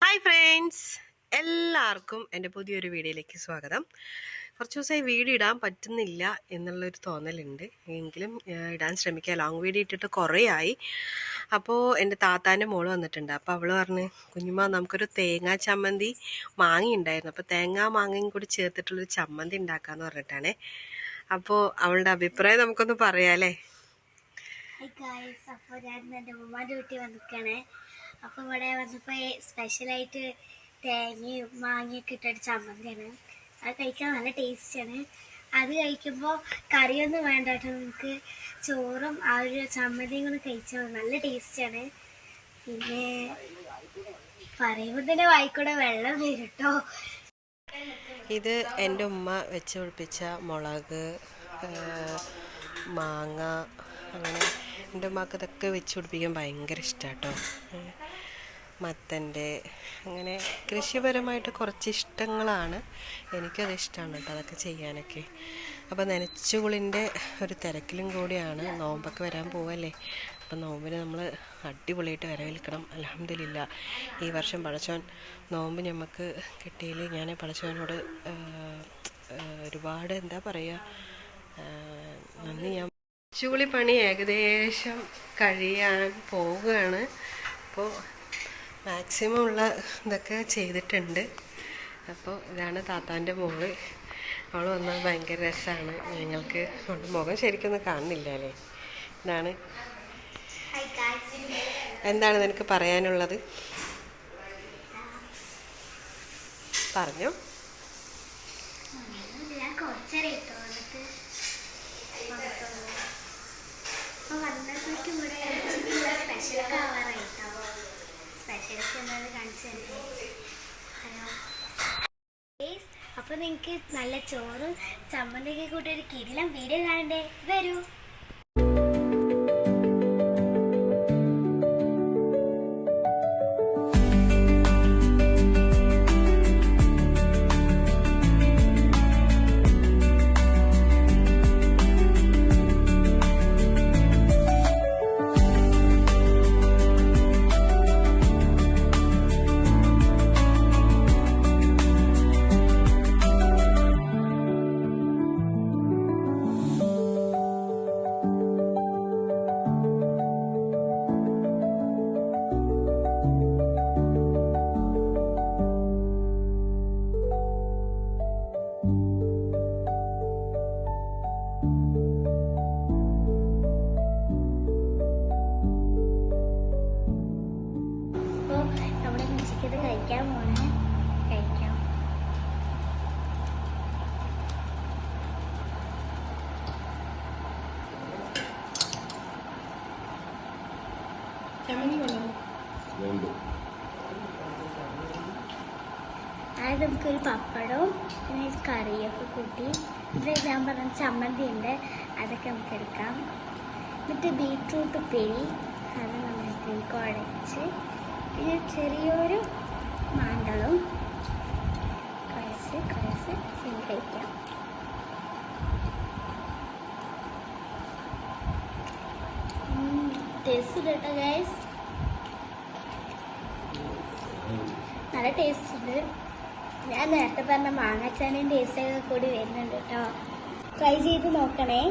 Hi friends, എല്ലാവർക്കും എൻ്റെ പുതിയൊരു വീഡിയോയിലേക്ക് സ്വാഗതം. കുറച്ച് ദിവസമായി വീഡിയോ ഇടാൻ പറ്റുന്നില്ല എന്നുള്ളൊരു തോന്നലുണ്ട്. എങ്കിലും ഇടാൻ ശ്രമിക്കുക. ലോങ് വീഡിയോ ഇട്ടിട്ട് കുറേ ആയി. അപ്പോൾ എൻ്റെ താത്താൻ്റെ മോള് വന്നിട്ടുണ്ട്. അപ്പോൾ അവൾ പറഞ്ഞ്, കുഞ്ഞുമ്മ നമുക്കൊരു തേങ്ങാ ചമ്മന്തി മാങ്ങ ഉണ്ടായിരുന്നു, അപ്പോൾ തേങ്ങാ മാങ്ങയും കൂടി ചേർത്തിട്ടുള്ളൊരു ചമ്മന്തി ഉണ്ടാക്കാമെന്ന് പറഞ്ഞിട്ടാണേ. അപ്പോൾ അവളുടെ അഭിപ്രായം നമുക്കൊന്ന് പറയാമല്ലേ? അപ്പോൾ ഞാൻ എൻ്റെ ഉമ്മാൻ്റെ വീട്ടിൽ വന്നിരിക്കുകയാണ്. അപ്പോൾ ഇവിടെ വന്നപ്പോൾ സ്പെഷ്യലായിട്ട് തേങ്ങയും മാങ്ങയൊക്കെ ഇട്ടൊരു ചമ്മന്തിയാണ്. അത് കഴിക്കാൻ നല്ല ടേസ്റ്റാണ്. അത് കഴിക്കുമ്പോൾ കറിയൊന്നും വേണ്ട കേട്ടോ, നമുക്ക് ചോറും ആ ഒരു ചമ്മന്തിയും കൂടെ കഴിച്ചാൽ നല്ല ടേസ്റ്റാണ്. പിന്നെ പറയുമ്പോൾ തന്നെ വായിക്കൂടെ വെള്ളം വരും കേട്ടോ. ഇത് എൻ്റെ ഉമ്മ വെച്ച് പിടിപ്പിച്ച മുളക്, മാങ്ങ, അങ്ങനെ എൻ്റെ ഉമ്മക്ക് ഇതൊക്കെ വെച്ച് പിടിപ്പിക്കാൻ ഭയങ്കര ഇഷ്ടമാണ് കേട്ടോ. മത്തൻ്റെ അങ്ങനെ കൃഷിപരമായിട്ട് കുറച്ച് ഇഷ്ടങ്ങളാണ്. എനിക്കത് ഇഷ്ടമാണ് കേട്ടോ അതൊക്കെ ചെയ്യാനൊക്കെ. അപ്പോൾ നനച്ചുകുളിൻ്റെ ഒരു തിരക്കിലും കൂടിയാണ്. നോമ്പൊക്കെ വരാൻ പോവല്ലേ. അപ്പം നോമ്പിന് നമ്മൾ അടിപൊളിയായിട്ട് വരവേൽക്കണം. അൽഹംദുലില്ലാ, ഈ വർഷം പടച്ചോൻ നോമ്പ് നമുക്ക് കിട്ടിയതിൽ ഞാൻ പടച്ചോനോട് ഒരുപാട് എന്താ പറയുക, നന്ദി. ഞാൻ ചൂളി പണി ഏകദേശം കഴിയാൻ പോവുകയാണ്. അപ്പോൾ മാക്സിമം ഉള്ള ഇതൊക്കെ ചെയ്തിട്ടുണ്ട്. അപ്പോൾ ഇതാണ് താത്താൻ്റെ മോള്. അവൾ വന്നാൽ ഭയങ്കര രസമാണ് ഞങ്ങൾക്ക്. മുഖം ശരിക്കൊന്നും കാണുന്നില്ല അല്ലേ. ഇതാണ്. എന്താണ് നിനക്ക് പറയാനുള്ളത്? പറഞ്ഞോ. അപ്പോൾ നിങ്ങൾക്ക് നല്ല ചോറും ചമ്മന്തിയൊക്കെ കൂട്ടി ഒരു കിടിലം വീഡിയോ കാണണ്ടേ? വരൂ. കഴിക്കാൻ പോണേ, കഴിക്കാം. അതായത് നമുക്കൊരു പപ്പടവും പിന്നെ കറിയൊക്കെ കൂട്ടി ഇത് ഞാൻ പറഞ്ഞ ചമ്മന്തി ഉണ്ട്, അതൊക്കെ നമുക്ക് എടുക്കാം. എന്നിട്ട് ബീട്രൂട്ട് ഉപ്പേരി അത് നന്നായിട്ട് കുഴച്ച് പിന്നെ ചെറിയൊരു മാന്തളും കഴിച്ച് കഴിക്കാം. ടേസ്റ്റ് കേട്ടോ ഗൈസ്, നല്ല ടേസ്റ്റ് ഉണ്ട്. ഞാൻ നേരത്തെ പറഞ്ഞ മാങ്ങാച്ചാനും ടേസ്റ്റൊക്കെ കൂടി വരുന്നുണ്ട് കേട്ടോ. ട്രൈ ചെയ്ത് നോക്കണേ.